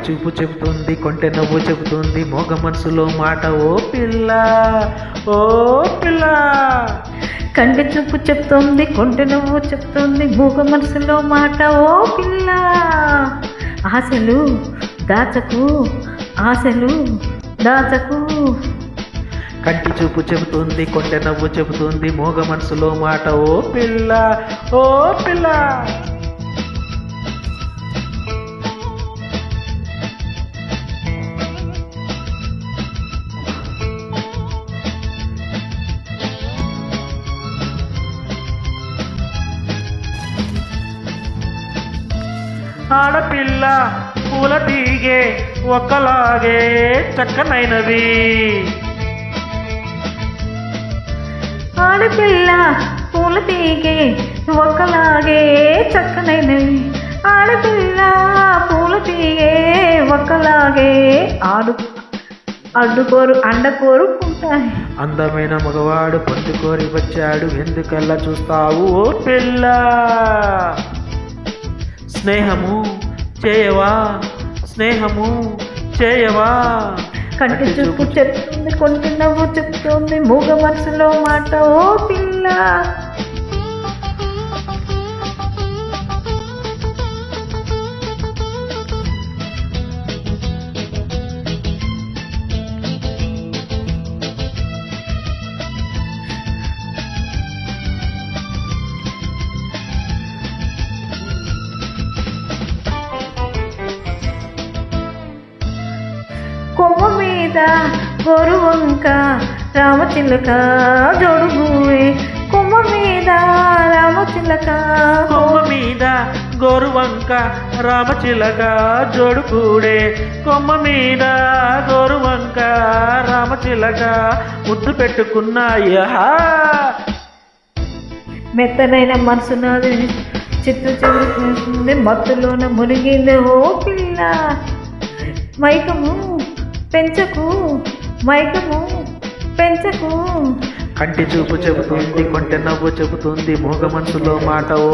చూపు చెబుతుంది, కొంటె నవ్వు చెబుతుంది, మోగ మనసులో మాట. ఓ పిల్ల, ఓ పిల్ల. కంటి చూపు చెప్తోంది, కొంటె నవ్వు చెప్తోంది, మూగ మనసులో మాట. ఓ పిల్ల, ఆశలు దాచకు, ఆశలు దాచకు. కంటి చూపు చెబుతుంది, కొంటె నవ్వు చెబుతుంది, మోగ మనసులో మాట. ఓ పిల్ల, ఓ పిల్ల. ఆడపిల్ల పూల తీగే ఒక్కలాగే చక్కనైనవి. ఆడపిల్ల పూల తీగే ఒక్కలాగే చక్కనైనవి. ఆడపిల్ల పూల తీగే ఒక్కలాగే అడ్డుకోరు అండకోరుకుంటాయి. అందమైన మగవాడు పొందుకోరి వచ్చాడు, ఎందుకల్లా చూస్తావు ఓ పిల్ల. స్నేహము చేయవా, స్నేహము చేయవా. కంటి చూపు చెప్తుంది, కొంటి నవ్వు చెప్తుంది, మూగ మనసులో మాట. ఓ పిల్ల, కొమ్మ మీద గోరువంక రామచిలక జోడుగువే. కొమ్మ మీద రామచిలక, కొమ్మ మీద గోరువంక రామచిలక జోడుకూడే. కొమ్మ మీద గోరువంక రామచిలక ముద్దు పెట్టుకున్నాయా. మెత్తనైన మనసు నాది చిత్తు చెబుతుంది, మత్తులోన మునిగింది. ఓ పిల్ల, మైకము పెంచకు, మైకము పెంచకు. కంటి చూపు చెబుతుంది, కొంటె నవ్వు చెబుతుంది, మోగ మనసులో మాట. ఓ